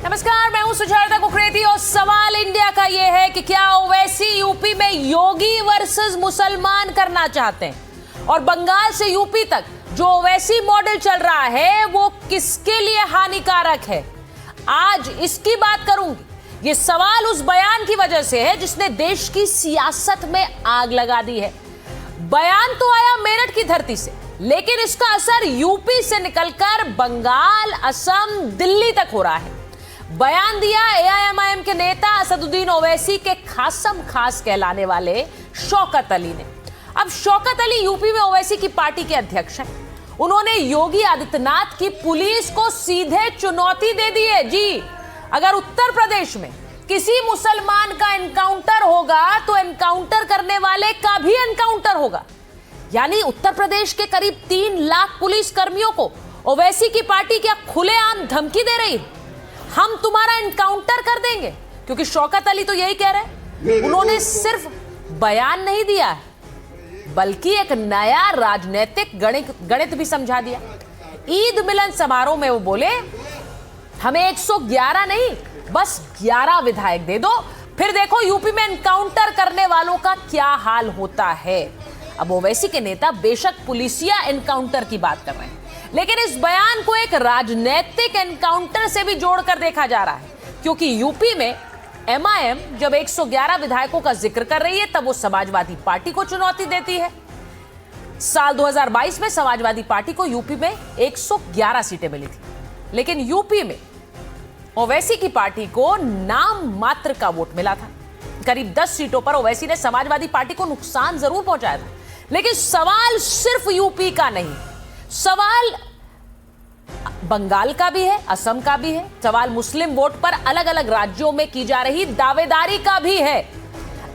नमस्कार, मैं हूं सुजाता कुकरेती और सवाल इंडिया का यह है कि क्या ओवैसी यूपी में योगी वर्सेस मुसलमान करना चाहते हैं और बंगाल से यूपी तक जो ओवैसी मॉडल चल रहा है वो किसके लिए हानिकारक है। आज इसकी बात करूंगी। ये सवाल उस बयान की वजह से है जिसने देश की सियासत में आग लगा दी है। बयान तो आया मेरठ की धरती से, लेकिन इसका असर यूपी से निकलकर बंगाल, असम, दिल्ली तक हो रहा है। बयान दिया एआईएमआईएम के नेता असदुद्दीन ओवैसी के खासम खास कहलाने वाले शौकत अली ने। अब शौकत अली यूपी में ओवैसी की पार्टी के अध्यक्ष हैं। उन्होंने योगी आदित्यनाथ की पुलिस को सीधे चुनौती दे दी है। जी, अगर उत्तर प्रदेश में किसी मुसलमान का एनकाउंटर होगा तो एनकाउंटर करने वाले का भी एनकाउंटर होगा। यानी उत्तर प्रदेश के करीब 3 लाख पुलिस कर्मियों को ओवैसी की पार्टी क्या खुलेआम धमकी दे रही है, हम तुम्हारा एनकाउंटर कर देंगे। क्योंकि शौकत अली तो यही कह रहे हैं। उन्होंने सिर्फ बयान नहीं दिया है बल्कि एक नया राजनीतिक गणित भी समझा दिया। ईद मिलन समारोह में वो बोले, हमें 111 नहीं बस 11 विधायक दे दो, फिर देखो यूपी में एनकाउंटर करने वालों का क्या हाल होता है। अब ओवैसी के नेता बेशक पुलिसिया एनकाउंटर की बात कर रहे हैं, लेकिन इस बयान को एक राजनीतिक एनकाउंटर से भी जोड़कर देखा जा रहा है। क्योंकि यूपी में एमआईएम जब 111 विधायकों का जिक्र कर रही है तब वो समाजवादी पार्टी को चुनौती देती है। साल 2022 में समाजवादी पार्टी को यूपी में 111 सीटें मिली थी, लेकिन यूपी में ओवैसी की पार्टी को नाम मात्र का वोट मिला था। करीब 10 सीटों पर ओवैसी ने समाजवादी पार्टी को नुकसान जरूर पहुंचाया था। लेकिन सवाल सिर्फ यूपी का नहीं, सवाल बंगाल का भी है, असम का भी है, सवाल मुस्लिम वोट पर अलग अलग राज्यों में की जा रही दावेदारी का भी है।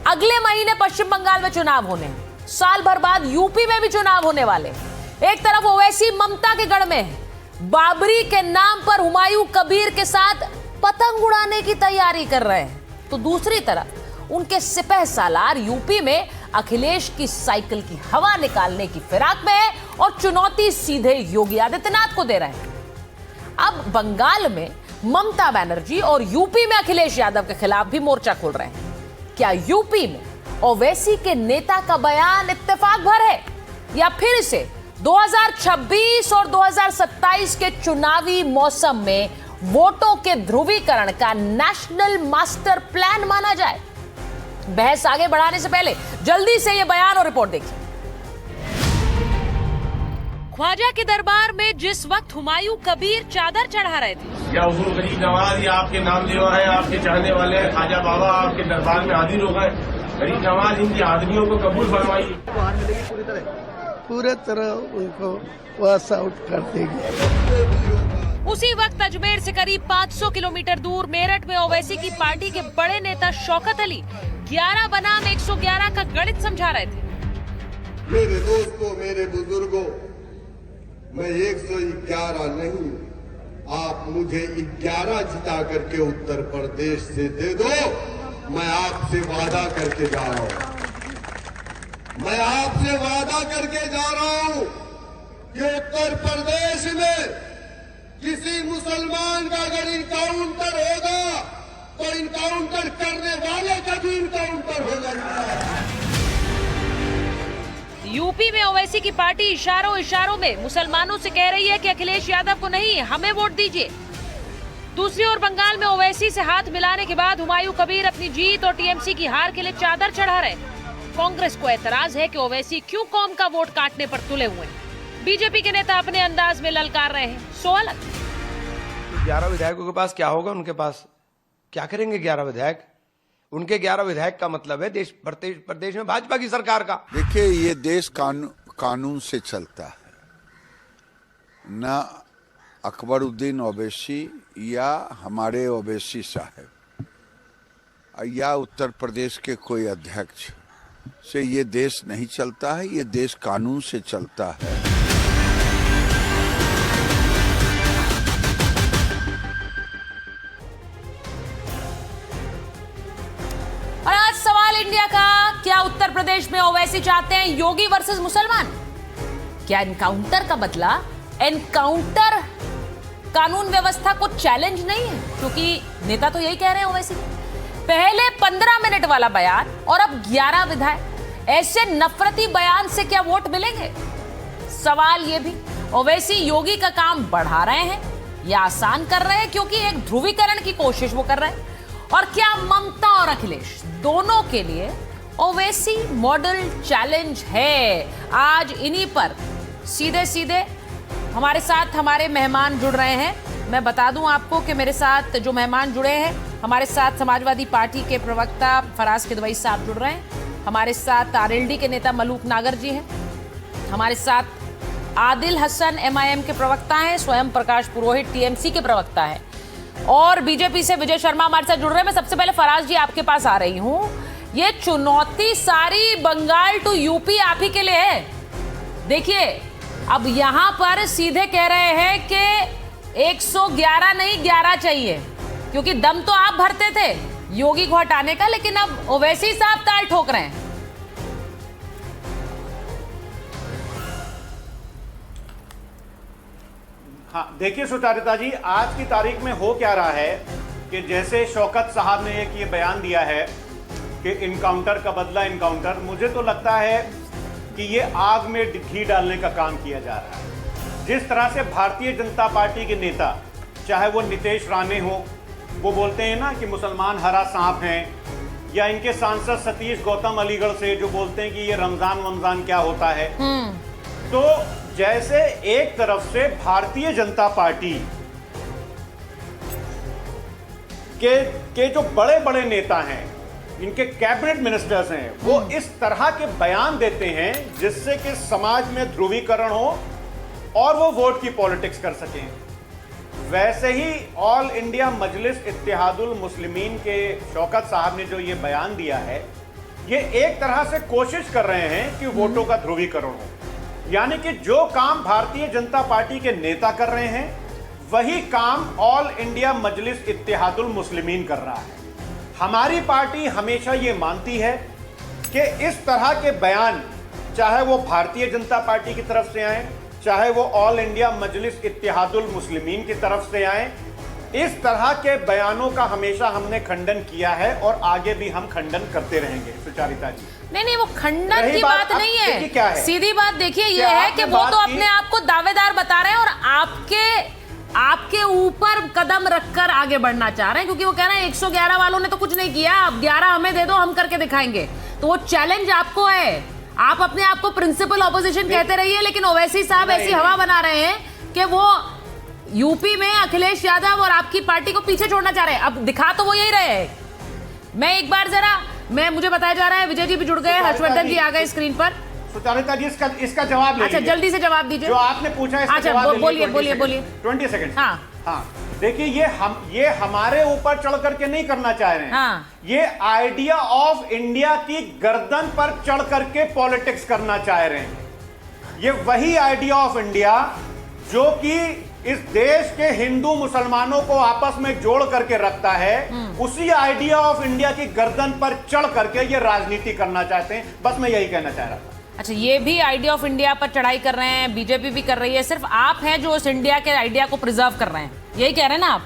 अगले महीने पश्चिम बंगाल में चुनाव होने हैं, साल भर बाद यूपी में भी चुनाव होने वाले हैं। एक तरफ ओवैसी ममता के गढ़ में है, बाबरी के नाम पर हुमायूं कबीर के साथ पतंग उड़ाने की तैयारी कर रहे हैं, तो दूसरी तरफ उनके सिपह सालार यूपी में अखिलेश की साइकिल की हवा निकालने की फिराक में है और चुनौती सीधे योगी आदित्यनाथ को दे रहे हैं। अब बंगाल में ममता बनर्जी और यूपी में अखिलेश यादव के खिलाफ भी मोर्चा खोल रहे हैं। क्या यूपी में ओवैसी के नेता का बयान इत्तेफाक भर है या फिर इसे 2026 और 2027 के चुनावी मौसम में वोटों के ध्रुवीकरण का नेशनल मास्टर प्लान माना जाए? बहस आगे बढ़ाने से पहले जल्दी से ये बयान और रिपोर्ट देखिए। ख्वाजा के दरबार में जिस वक्त हुमायूं कबीर चादर चढ़ा रहे थे, या हुजूर गरीब नवाज या आपके नाम लेवा है, आपके चाहने वाले हैं, ख्वाजा बाबा आपके दरबार में हाजिर हो गए। गरीब नवाज इनकी हाजिरियों को कबूल फरमाइए। पूरे तरह उनको वॉश आउट कर देगी। उसी वक्त अजमेर से करीब 500 किलोमीटर दूर मेरठ में ओवैसी की पार्टी के बड़े नेता शौकत अली 11 बनाम 111 का गणित समझा रहे थे। मेरे दोस्तों, मेरे बुजुर्गों, मैं 111 नहीं, आप मुझे 11 जिता करके उत्तर प्रदेश से दे दो। मैं आपसे वादा करके जा रहा हूं, मैं आपसे वादा करके जा रहा हूं कि उत्तर प्रदेश में किसी मुसलमान का अगर इनकाउंटर होगा तो इनकाउंटर करने वाले का भी इनकाउंटर होगा। यूपी में ओवैसी की पार्टी इशारों में मुसलमानों से कह रही है कि अखिलेश यादव को नहीं, हमें वोट दीजिए। दूसरी ओर बंगाल में ओवैसी से हाथ मिलाने के बाद हुमायूं कबीर अपनी जीत और टीएमसी की हार के लिए चादर चढ़ा रहे। कांग्रेस को एतराज है कि ओवैसी क्यों कौम का वोट काटने पर तुले हुए हैं। बीजेपी के नेता अपने अंदाज में ललकार रहे हैं, सो अलग। 11 विधायकों के पास क्या होगा, उनके पास क्या करेंगे 11 विधायक? उनके 11 विधायक का मतलब है देश प्रदेश में भाजपा की सरकार का। देखिए, ये देश कानून से चलता है, ना अकबरुद्दीन ओवैसी या हमारे ओवैसी साहब या उत्तर प्रदेश के कोई अध्यक्ष से ये देश नहीं चलता है। ये देश कानून से चलता है। और आज सवाल इंडिया का, क्या उत्तर प्रदेश में ओवैसी चाहते हैं योगी वर्सेस मुसलमान? क्या एनकाउंटर का बदला एनकाउंटर कानून व्यवस्था को चैलेंज नहीं है? क्योंकि नेता तो यही कह रहे हैं ओवैसी। पहले 15 मिनट वाला बयान और अब 11 विधायक, ऐसे नफरती बयान से क्या वोट मिलेंगे? सवाल ये भी, ओवैसी योगी का काम बढ़ा रहे हैं या आसान कर रहे हैं, क्योंकि एक ध्रुवीकरण की कोशिश वो कर रहे हैं? और क्या ममता और अखिलेश दोनों के लिए ओवैसी मॉडल चैलेंज है? आज इन्हीं पर सीधे सीधे हमारे साथ हमारे मेहमान जुड़ रहे हैं। मैं बता दूं आपको कि मेरे साथ जो मेहमान जुड़े हैं, हमारे साथ समाजवादी पार्टी के प्रवक्ता फराज किदवई साहब जुड़ रहे हैं, हमारे साथ आरएलडी के नेता मलूक नागर जी हैं, हमारे साथ आदिल हसन एमआईएम के प्रवक्ता हैं, स्वयं प्रकाश पुरोहित टीएमसी के प्रवक्ता हैं, और बीजेपी से विजय शर्मा हमारे साथ जुड़ रहे हैं। मैं सबसे पहले फराज जी आपके पास आ रही हूं। ये चुनौती सारी बंगाल टू यूपी आप ही के लिए है। देखिए, अब यहां पर सीधे कह रहे हैं कि 111 नहीं 11 चाहिए, क्योंकि दम तो आप भरते थे योगी को हटाने का, लेकिन अब ओवैसी साहब ताल ठोक रहे हैं। हाँ, देखिए सुचारिता जी, आज की तारीख में हो क्या रहा है कि जैसे शौकत साहब ने एक ये बयान दिया है कि इनकाउंटर का बदला इनकाउंटर, मुझे तो लगता है कि ये आग में घी डालने का काम किया जा रहा है। जिस तरह से भारतीय जनता पार्टी के नेता, चाहे वो नितेश राणे हो, वो बोलते हैं ना कि मुसलमान हरा सांप हैं, या इनके सांसद सतीश गौतम अलीगढ़ से जो बोलते हैं कि ये रमजान वमजान क्या होता है। तो जैसे एक तरफ से भारतीय जनता पार्टी के जो बड़े बड़े नेता हैं, इनके कैबिनेट मिनिस्टर्स हैं, वो इस तरह के बयान देते हैं जिससे कि समाज में ध्रुवीकरण हो और वो वोट की पॉलिटिक्स कर सकें, वैसे ही ऑल इंडिया मजलिस इत्तेहादुल मुस्लिमीन के शौकत साहब ने जो ये बयान दिया है, ये एक तरह से कोशिश कर रहे हैं कि वोटों का ध्रुवीकरण हो। यानी कि जो काम भारतीय जनता पार्टी के नेता कर रहे हैं, वही काम ऑल इंडिया मजलिस इत्तेहादुल मुस्लिमीन कर रहा है। हमारी पार्टी हमेशा ये मानती है कि इस तरह के बयान, चाहे वो भारतीय जनता पार्टी की तरफ से आए, चाहे वो ऑल इंडिया मजलिस इत्तेहादुल मुस्लिमीन की तरफ से आए, इस तरह के बयानों का हमेशा हमने खंडन किया है और आगे भी हम खंडन करते रहेंगे। सुचारिता जी, नहीं, वो खंडन की बात नहीं है। क्या है? सीधी बात देखिए ये है कि वो तो अपने आप को दावेदार बता रहे हैं और आपके ऊपर कदम रखकर आगे बढ़ना चाह रहे हैं, क्योंकि वो कह रहे हैं 111 वालों ने तो कुछ नहीं किया, अब 11 हमें दे दो, हम करके दिखाएंगे। तो वो चैलेंज आपको है। आप अपने आप को प्रिंसिपल ऑपोजिशन कहते रहिए, लेकिन ओवैसी साहब ऐसी हवा बना रहे हैं कि वो यूपी में अखिलेश यादव और आपकी पार्टी को पीछे छोड़ना चाह रहे हैं। अब दिखा तो वो यही रहे हैं। मैं एक बार जरा मुझे बताया जा रहा है, विजय जी भी जुड़ गए, हर्षवर्धन जी आ गए स्क्रीन पर। सुचारिता जी, इसका जवाब ले अच्छा, जल्दी से जवाब दीजिए जो आपने पूछा है। अच्छा, बोलिए 20 सेकंड। हाँ, देखिए, ये हमारे ऊपर चढ़ करके नहीं करना चाह रहे हैं। हाँ। ये आइडिया ऑफ इंडिया की गर्दन पर चढ़ करके पॉलिटिक्स करना चाह रहे हैं। ये वही आइडिया ऑफ इंडिया जो कि इस देश के हिंदू मुसलमानों को आपस में जोड़ करके रखता है, उसी आइडिया ऑफ इंडिया की गर्दन पर चढ़ करके ये राजनीति करना चाहते हैं। बस मैं यही कहना चाह रहा था। अच्छा, ये भी आइडिया ऑफ इंडिया पर चढ़ाई कर रहे हैं, बीजेपी भी कर रही है, सिर्फ आप हैं जो उस इंडिया के आइडिया को प्रिजर्व कर रहे हैं, यही कह रहे हैं ना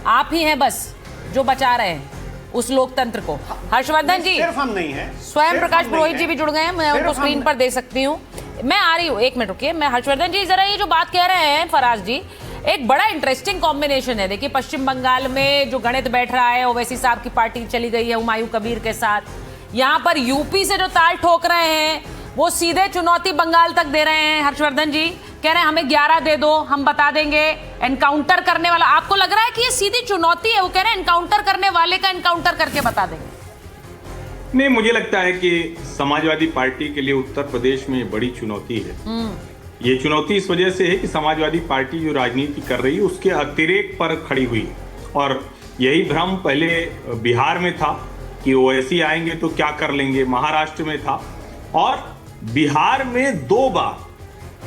आप ही हैं बस जो बचा रहे हैं उस लोकतंत्र को। हर्षवर्धन जी, सिर्फ हम नहीं हैं, स्वयं प्रकाश पुरोहित जी भी जुड़ गए हैं, मैं उनको स्क्रीन पर दे सकती हूँ। मैं आ रही हूँ, एक मिनट रुकिए। मैं हर्षवर्धन जी, जरा ये जो बात कह रहे हैं फराज जी, एक बड़ा इंटरेस्टिंग कॉम्बिनेशन है। देखिए, पश्चिम बंगाल में जो गणित बैठ रहा है, ओवैसी साहब की पार्टी चली गई है हुमायूं कबीर के साथ। यहाँ पर यूपी से जो ताल ठोक रहे हैं, वो सीधे चुनौती बंगाल तक दे रहे हैं। हर्षवर्धन जी कह रहे हैं हमें 11 दे दो, हम बता देंगे। एनकाउंटर करने वाला, आपको लग रहा है कि ये सीधी चुनौती है? वो कह रहे हैं एनकाउंटर करने वाले का एनकाउंटर करके बता देंगे। नहीं, मुझे लगता है कि समाजवादी पार्टी के लिए उत्तर प्रदेश में बड़ी चुनौती है। ये चुनौती इस वजह से है कि समाजवादी पार्टी जो राजनीति कर रही है उसके अतिरेक पर खड़ी हुई है, और यही भ्रम पहले बिहार में था कि ओवैसी आएंगे तो क्या कर लेंगे, महाराष्ट्र में था, और बिहार में 2 बार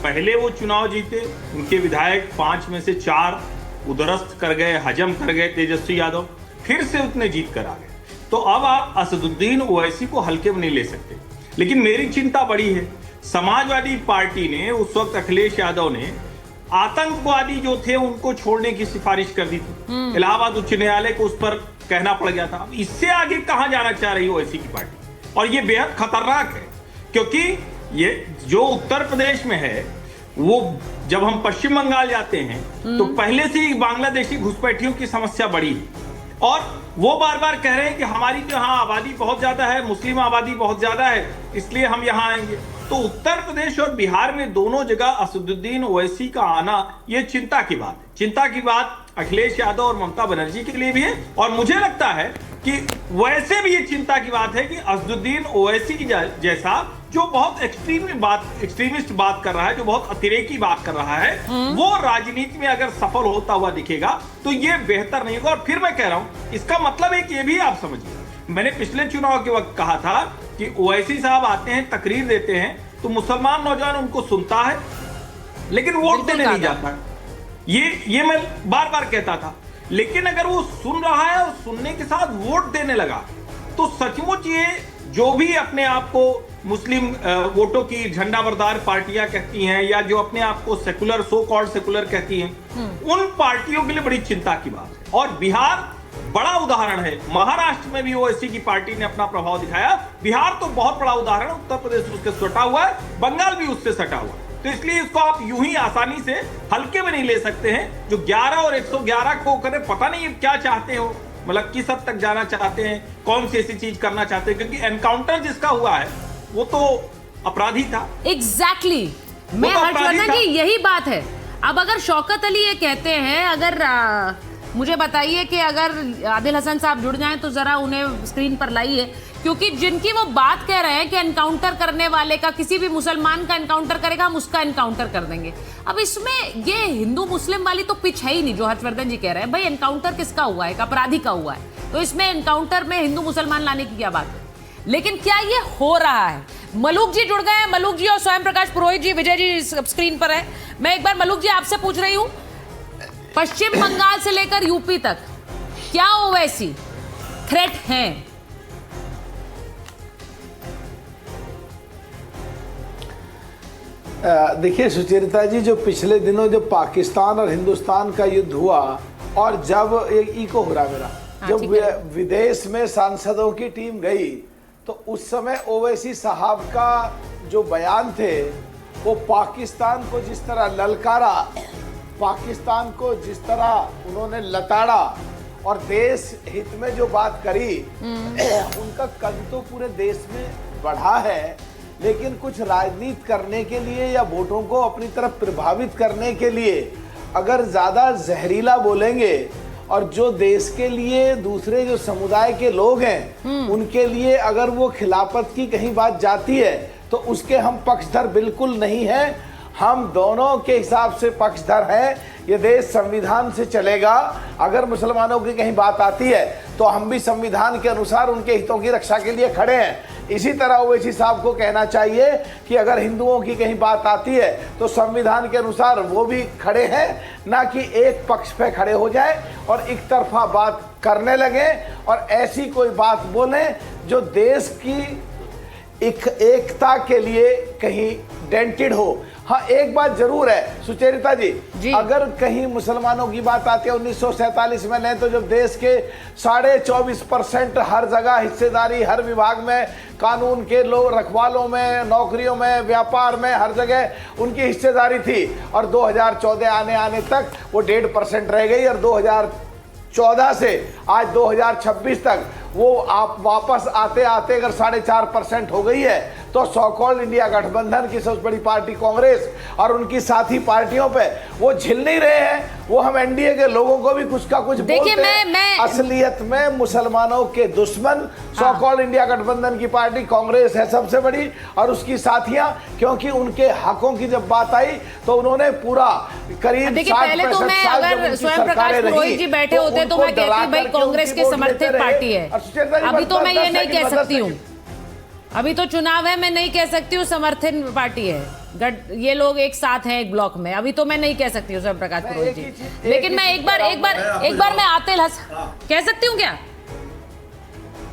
पहले वो चुनाव जीते, उनके विधायक 5 में से 4 उधरस्त कर गए, हजम कर गए तेजस्वी यादव, फिर से उतने जीत कर आ गए। तो अब आप असदुद्दीन ओवैसी को हल्के में नहीं ले सकते। लेकिन मेरी चिंता बड़ी है, समाजवादी पार्टी ने उस वक्त अखिलेश यादव ने आतंकवादी जो थे उनको छोड़ने की सिफारिश कर दी थी। इलाहाबाद उच्च न्यायालय को उस पर कहना पड़ गया था। इससे आगे कहां जाना चाह रही ओवैसी की पार्टी, और ये बेहद खतरनाक है, क्योंकि ये जो उत्तर प्रदेश में है, वो जब हम पश्चिम बंगाल जाते हैं तो पहले से ही बांग्लादेशी घुसपैठियों की समस्या बढ़ी है, और वो बार बार कह रहे हैं कि हमारी जो यहाँ आबादी बहुत ज्यादा है, मुस्लिम आबादी बहुत ज्यादा है, इसलिए हम यहाँ आएंगे। तो उत्तर प्रदेश और बिहार में दोनों जगह असदुद्दीन ओवैसी का आना ये चिंता की बात है। चिंता की बात अखिलेश यादव और ममता बनर्जी के लिए भी है, और मुझे लगता है कि वैसे भी ये चिंता की बात है कि असदुद्दीन ओवैसी जैसा जो बहुत एक्सट्रीमिस्ट बात कर रहा है, जो बहुत अतिरेकी बात कर रहा है, वो राजनीति में अगर सफल होता हुआ दिखेगा तो ये बेहतर नहीं होगा। और फिर मैं कह रहा हूं, इसका मतलब है कि ये भी आप समझिए, मैंने पिछले चुनाव के वक्त कहा था कि ओवैसी साहब आते हैं, तकरीर देते हैं, तो मुसलमान नौजवान उनको सुनता है लेकिन वोट देने नहीं जाता। ये मैं बार बार कहता था, लेकिन अगर वो सुन रहा है और सुनने के साथ वोट देने लगा तो सचमुच ये जो भी अपने आप को मुस्लिम वोटों की झंडाबरदार पार्टियां कहती हैं, या जो अपने आप को सेकुलर, सो कॉल्ड सेकुलर कहती हैं, उन पार्टियों के लिए बड़ी चिंता की बात है। और बिहार बड़ा उदाहरण है। महाराष्ट्र में भी ओवैसी की पार्टी ने अपना प्रभाव दिखाया। बिहार तो बहुत बड़ा उदाहरण है, उत्तर प्रदेश उसके सटा हुआ है, बंगाल भी उससे सटा हुआ है। तो इसलिए इसको आप यूं ही आसानी से हल्के में नहीं ले सकते हैं। जो 11 और 111 को करें, पता नहीं क्या चाहते हो, मतलब किस हद तक जाना चाहते हैं, कौन सी ऐसी चीज करना चाहते हैं, क्योंकि एनकाउंटर जिसका हुआ है वो तो अपराधी था। एग्जैक्टली मैं हर्षवर्धन जी, यही बात है। अब अगर शौकत अली ये कहते हैं, अगर मुझे बताइए कि अगर आदिल हसन साहब जुड़ जाएं तो जरा उन्हें स्क्रीन पर लाइए, क्योंकि जिनकी वो बात कह रहे हैं कि एनकाउंटर करने वाले का, किसी भी मुसलमान का एनकाउंटर करेगा हम उसका एनकाउंटर कर देंगे। अब इसमें ये हिंदू मुस्लिम वाली तो पिच है ही नहीं, जो हर्षवर्धन जी कह रहे हैं। भाई एनकाउंटर किसका हुआ है? एक अपराधी का हुआ है, तो इसमें एनकाउंटर में हिंदू मुसलमान लाने की क्या बात है? लेकिन क्या ये हो रहा है? मलूक जी जुड़ गए हैं, मलूक जी और स्वयं प्रकाश पुरोहित जी, विजय जी स्क्रीन पर है। मैं एक बार मलूक जी आपसे पूछ रही हूं, पश्चिम बंगाल से लेकर यूपी तक क्या ओवैसी थ्रेट हैं? देखिए सुचरिता जी, जो पिछले दिनों जो पाकिस्तान और हिंदुस्तान का युद्ध हुआ, और जब इको हो रहा मेरा, जब विदेश में सांसदों की टीम गई तो उस समय ओवैसी साहब का जो बयान थे, वो पाकिस्तान को जिस तरह ललकारा, पाकिस्तान को जिस तरह उन्होंने लताड़ा और देश हित में जो बात करी, उनका कद तो पूरे देश में बढ़ा है, लेकिन कुछ राजनीति करने के लिए या वोटों को अपनी तरफ प्रभावित करने के लिए अगर ज़्यादा जहरीला बोलेंगे, और जो देश के लिए दूसरे जो समुदाय के लोग हैं उनके लिए अगर वो खिलाफत की कहीं बात जाती है, तो उसके हम पक्षधर बिल्कुल नहीं हैं। हम दोनों के हिसाब से पक्षधर हैं। ये देश संविधान से चलेगा। अगर मुसलमानों की कहीं बात आती है तो हम भी संविधान के अनुसार उनके हितों की रक्षा के लिए खड़े हैं। इसी तरह ओवैसी साहब को कहना चाहिए कि अगर हिंदुओं की कहीं बात आती है तो संविधान के अनुसार वो भी खड़े हैं, ना कि एक पक्ष पे खड़े हो जाए और एक तरफा बात करने लगे और ऐसी कोई बात बोलें जो देश की एकता के लिए कहीं डेंटेड हो। हाँ, एक बात जरूर है सुचरिता जी, अगर कहीं मुसलमानों की बात आती है 1947 में लें तो जब देश के 24.25% हर जगह हिस्सेदारी, हर विभाग में, कानून के लोग, रखवालों में, नौकरियों में, व्यापार में, हर जगह उनकी हिस्सेदारी थी, और 2014 आने तक वो 1.5% रह गई, और 2014 से आज 2026 तक वो आप वापस आते आते अगर 4.5% हो गई है, तो सो कॉल्ड इंडिया गठबंधन की सबसे बड़ी पार्टी कांग्रेस और उनकी साथी पार्टियों पे वो झिल नहीं रहे हैं। वो हम एनडीए के लोगों को भी कुछ का कुछ बोलते हैं। असलियत में मुसलमानों के दुश्मन सो कॉल्ड इंडिया गठबंधन की पार्टी कांग्रेस है सबसे बड़ी, और उसकी साथियां, क्योंकि उनके हकों की जब बात आई तो उन्होंने पूरा करीब 60-65 साल जब उनकी सरकारें रही, जी बैठे होते तो मैं कहती भाई कांग्रेस की समर्थित पार्टी है। अभी तो मैं ये नहीं कह सकती हूँ, अभी तो चुनाव है, मैं नहीं कह सकती हूँ समर्थन पार्टी है, ये लोग एक साथ हैं एक ब्लॉक में, अभी तो मैं नहीं कह सकती हूँ स्वयं प्रकाश पुरोहित जी। लेकिन मैं एक बार मैं आतिल हसन कह सकती हूँ क्या?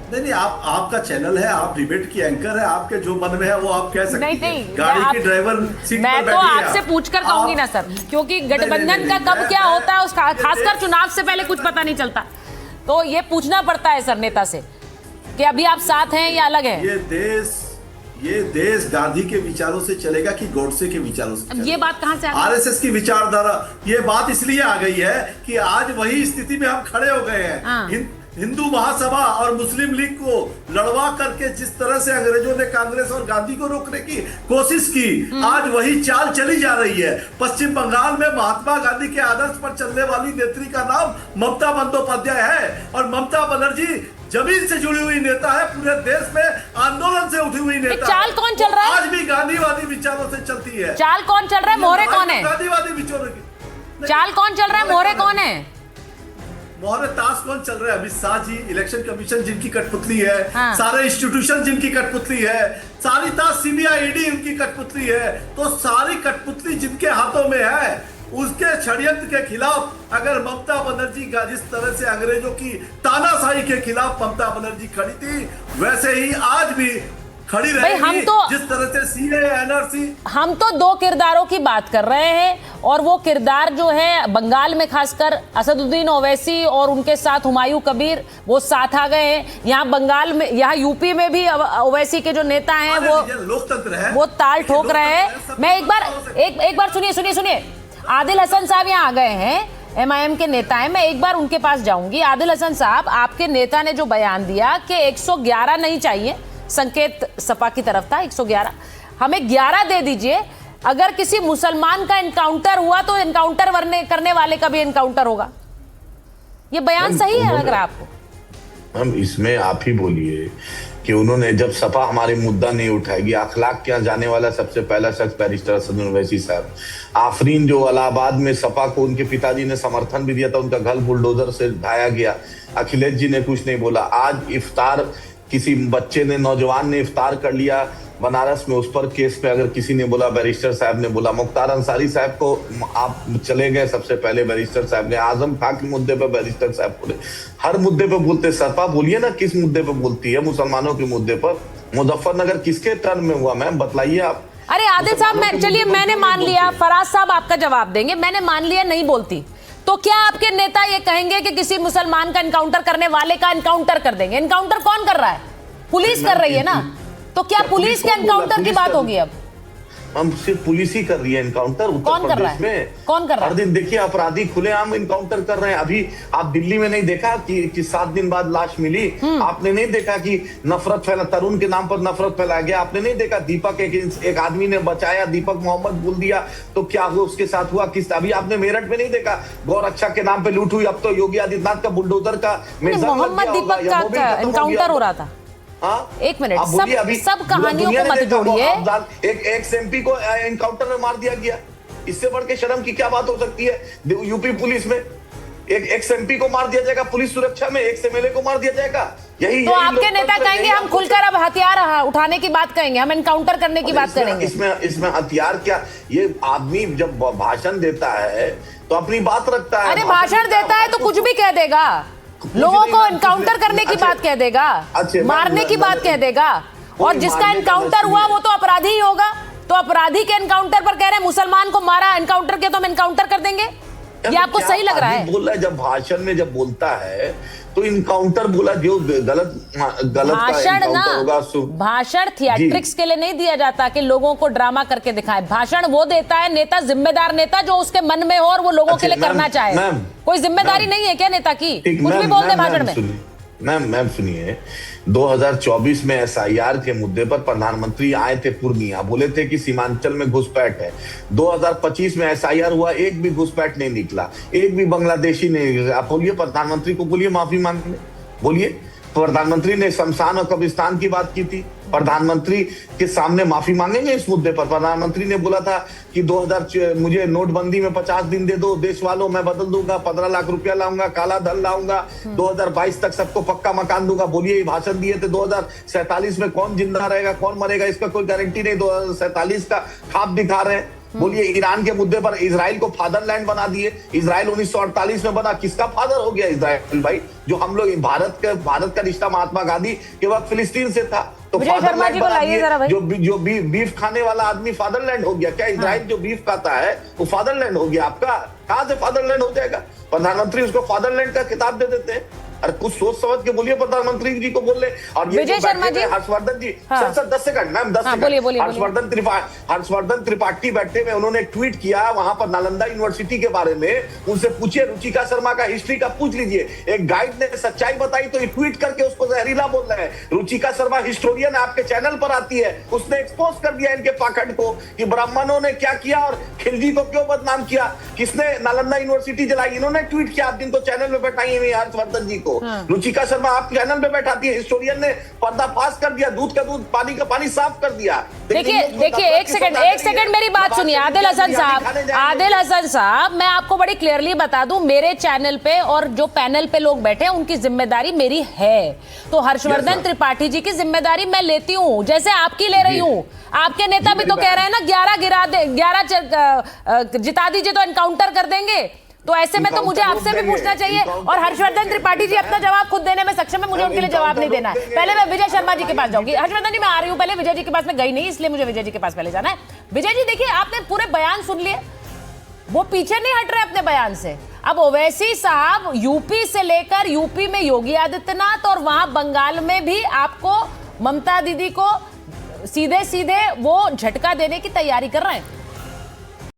नहीं, आपका चैनल है, आप डिबेट की एंकर है, आपके जो मन में है वो आप कह सकते हैं। नहीं, गाड़ी की ड्राइवर सीट मैं पर तो बैठी है आपसे आप। पूछ कर कहूंगी ना सर, क्योंकि गठबंधन का कब क्या होता है उसका खासकर चुनाव से पहले कुछ पता नहीं चलता, तो ये पूछना पड़ता है सर नेता से कि अभी आप साथ हैं या अलग हैं। ये देश गांधी के विचारों से चलेगा कि गोडसे के विचारों से चलेगा? ये बात कहां से आ गई? आरएसएस की विचारधारा, ये बात इसलिए आ गई है कि आज वही स्थिति में हम खड़े हो गए हैं। हाँ। हिंदू महासभा और मुस्लिम लीग को लड़वा करके जिस तरह से अंग्रेजों ने कांग्रेस और गांधी को रोकने की कोशिश की, आज वही चाल चली जा रही है। पश्चिम बंगाल में महात्मा गांधी के आदर्श पर चलने वाली नेत्री का नाम ममता बंदोपाध्याय है, और ममता बनर्जी जमीन से जुड़ी हुई नेता है, पूरे देश में आंदोलन से उठी हुई नेता। चाल कौन चल रहा है? आज भी गांधीवादी विचारों से चलती है। चाल कौन चल रहा है? मोहरे कौन है? गांधीवादी विचारों की चाल कौन चल रहा है? मोहरे कौन है? मोहरे ताश कौन चल रहा है? अमित शाह जी, इलेक्शन कमीशन जिनकी कठपुतली है, हाँ। सारे इंस्टीट्यूशन जिनकी कठपुतली है, सारी ताश सीबीआई ईडी उनकी कठपुतली है। तो सारी कठपुतली जिनके हाथों में है, उसके षड्यंत्र के खिलाफ अगर ममता बनर्जी का जिस तरह से अंग्रेजों की तानाशाही के खिलाफ ममता बनर्जी खड़ी थी, वैसे ही आज भी खड़ी रहेगी। हम तो जिस तरह से सीए एनआरसी, हम तो दो किरदारों की बात कर रहे हैं, और वो किरदार जो है बंगाल में खासकर असदुद्दीन ओवैसी और उनके साथ हुमायूं कबीर वो साथ आ गए हैं। यहाँ बंगाल में, यहाँ यूपी में भी ओवैसी के जो नेता हैं वो लोकतंत्र है, वो ताल ठोक रहे हैं। मैं एक बार सुनिए आदिल हसन साहब यहाँ आ गए हैं, एमआईएम के नेता हैं, मैं एक बार उनके पास जाऊंगी। आदिल हसन साहब, आपके नेता ने जो बयान दिया कि 111 नहीं चाहिए, संकेत सपा की तरफ था 111, हमें 11 दे दीजिए, अगर किसी मुसलमान का एनकाउंटर हुआ तो एनकाउंटर करने वाले का भी एनकाउंटर होगा। ये बयान सही है लग रहा है आपको? हम इसमें आप ही बोलिए कि उन्होंने जब सपा हमारे मुद्दा नहीं उठाएगी, अखलाक के यहाँ जाने वाला सबसे पहला शख्स बैरिस्टर असदुद्दीन ओवैसी साहब। आफरीन जो इलाहाबाद में सपा को उनके पिताजी ने समर्थन भी दिया था, उनका घर बुलडोजर से ढाया गया, अखिलेश जी ने कुछ नहीं बोला। आज इफ्तार किसी बच्चे ने, नौजवान ने इफ्तार कर लिया बनारस में, उस पर केस पे अगर किसी ने बोला, बैरिस्टर साहब ने बोला। मुख्तार अंसारी साहब को आप चले गए, सबसे पहले बैरिस्टर साहब ने। आजम खां के मुद्दे पे बैरिस्टर साहब बोले, हर मुद्दे पे बोलते। सपा बोलिए ना किस मुद्दे पे बोलती है? मुसलमानों के मुद्दे पर। मुजफ्फरनगर किसके टर्न में हुआ मैम, बतलाइए आप। अरे आदिल साहब, चलिए मैंने मान लिया, फराज साहब आपका जवाब देंगे, मैंने मान लिया नहीं बोलती, तो क्या आपके नेता ये कहेंगे कि किसी मुसलमान का एनकाउंटर करने वाले का एनकाउंटर कर देंगे? एनकाउंटर कौन कर रहा है? पुलिस कर रही है ना, तो क्या पुलिस के एनकाउंटर की बात होगी? अब हम सिर्फ पुलिस ही कर रही है एनकाउंटर उत्तर प्रदेश में। कौन कर रहा है? हर दिन देखिए अपराधी खुलेआम एनकाउंटर कर रहे हैं। अभी आप दिल्ली में नहीं देखा कि 7 दिन बाद लाश मिली? आपने नहीं देखा कि नफरत फैला, तरुण के नाम पर नफरत फैलाया गया? आपने नहीं देखा दीपक, एक आदमी ने बचाया, दीपक मोहम्मद बोल दिया तो क्या हुआ उसके साथ हुआ? किस अभी आपने मेरठ में नहीं देखा गौरक्षा के नाम पे लूट हुई? अब तो योगी आदित्यनाथ का बुलडोजर का मोहम्मद दीपक का एनकाउंटर हो रहा था। एक मिनट, सब कहानियों को मत जोड़िए। एक एमपी को एनकाउंटर में मार दिया गया, इससे बढ़ के शर्म की क्या बात हो सकती है? यूपी पुलिस में एक एमपी को मार दिया जाएगा, पुलिस सुरक्षा में एक एमएलए को मार दिया जाएगा। यही तो आपके नेता कहेंगे हम खुलकर अब हथियार उठाने की बात करेंगे, हम एनकाउंटर करने की बात करेंगे। इसमें हथियार क्या? ये आदमी जब भाषण देता है तो अपनी बात रखता है। अरे भाषण देता है तो कुछ भी कह देगा, लोगों को एनकाउंटर करने की बात कह देगा, मारने की बात कह देगा, और जिसका एनकाउंटर हुआ वो तो अपराधी ही होगा। तो अपराधी के एनकाउंटर पर कह रहे हैं मुसलमान को मारा, एनकाउंटर के तो हम एनकाउंटर कर देंगे? ये आपको सही लग रहा है? बोल रहा है जब भाषण में जब बोलता है तो इनकाउंटर बोला, जो गलत भाषण ना, भाषण थिएट्रिक्स के लिए नहीं दिया जाता कि लोगों को ड्रामा करके दिखाए। भाषण वो देता है नेता, जिम्मेदार नेता, जो उसके मन में हो और वो लोगों के लिए करना चाहे। कोई जिम्मेदारी नहीं है क्या नेता की? कुछ भी बोल दे भाषण में। मैम सुनिए, 2024 में एसआईआर के मुद्दे पर प्रधानमंत्री आए थे पूर्णिया, बोले थे कि सीमांचल में घुसपैठ है। 2025 में एसआईआर हुआ, एक भी घुसपैठ नहीं निकला, एक भी बांग्लादेशी नहीं निकला। आप बोलिए प्रधानमंत्री को, बोलिए माफी मांगने, बोलिए। प्रधानमंत्री ने शमशान और कब्रिस्तान की बात की थी, प्रधानमंत्री के सामने माफी मांगेंगे इस मुद्दे पर? प्रधानमंत्री ने बोला था कि 2000 मुझे नोटबंदी में 50 दिन दे दो देश वालों, मैं बदल दूंगा, 15 लाख रुपया लाऊंगा, काला धन लाऊंगा, 2022 तक सबको पक्का मकान दूंगा। बोलिए, भाषण दिए थे। 2047 में कौन जिंदा रहेगा कौन मरेगा इसका कोई गारंटी नहीं, 2047 का ख्वाब दिखा रहे हैं। बोलिए ईरान के मुद्दे पर इजराइल को फादरलैंड बना दिए। इजराइल 1948 में बना, किसका फादर हो गया इजराइल भाई? जो हम लोग भारत का रिश्ता महात्मा गांधी के वक्त फिलिस्तीन से था, तो फादरलैंड बना दिए। जो बीफ खाने वाला आदमी फादरलैंड हो गया क्या? इजराइल जो बीफ खाता है वो फादरलैंड हो गया आपका? कहां से फादरलैंड हो जाएगा? प्रधानमंत्री उसको फादरलैंड का खिताब दे देते हैं। अरे कुछ सोच समझ के बोलिए, प्रधानमंत्री जी को बोल ले। और ये Vijay Sharma ji, Harshvardhan ji, sir 10 second ma'am, 10 second. Harshvardhan Tripathi बैठे में उन्होंने ट्वीट किया वहां पर नालंदा यूनिवर्सिटी के बारे में, उनसे पूछिए रुचिका शर्मा का हिस्ट्री का पूछ लीजिए। एक गाइड ने सच्चाई बताई तो ये ट्वीट करके उसको जहरीला बोल रहे हैं। रुचिका शर्मा हिस्टोरियन आपके चैनल पर आती है, उसने एक्सपोज कर दिया इनके पाखंड को कि ब्राह्मणों ने क्या किया और खिलजी को क्यों बदनाम किया। किसने नालंदा यूनिवर्सिटी जलाई? इन्होंने ट्वीट किया, आप जिनको चैनल में बैठाई है हर्षवर्धन जी। रुचिका शर्मा आप चैनल पे बैठाती है, हिस्टोरियन ने पर्दाफाश कर दिया, दूध का दूध पानी का पानी साफ कर दिया। देखिए एक सेकंड मेरी बात सुनिए आदिल हसन साहब, मैं आपको बड़ी क्लियरली बता दूं, मेरे चैनल पे और जो पैनल पे लोग बैठे हैं उनकी जिम्मेदारी मेरी है, तो हर्षवर्धन त्रिपाठी जी की जिम्मेदारी मैं लेती हूं, जैसे आपकी ले रही हूं। आपके नेता भी तो कह रहे हैं ना 11 जिता दीजिए तो एनकाउंटर कर देंगे, तो ऐसे में तो मुझे आपसे भी पूछना चाहिए। और हर्षवर्धन त्रिपाठी जी अपना जवाब खुद देने में सक्षम है, मुझे उनके लिए जवाब नहीं देना है। पहले मैं विजय शर्मा जी के पास जाऊंगी। हर्षवर्धन जी मैं आ रही हूं, पहले विजय जी के पास मैं गई नहीं, इसलिए मुझे विजय जी के पास पहले जाना है। विजय जी देखिए, आपने पूरे बयान सुन लिए, वो पीछे नहीं हट रहे अपने बयान से। अब ओवैसी साहब यूपी से लेकर यूपी में योगी आदित्यनाथ और वहां बंगाल में भी आपको ममता दीदी को सीधे सीधे वो झटका देने की तैयारी कर रहे हैं।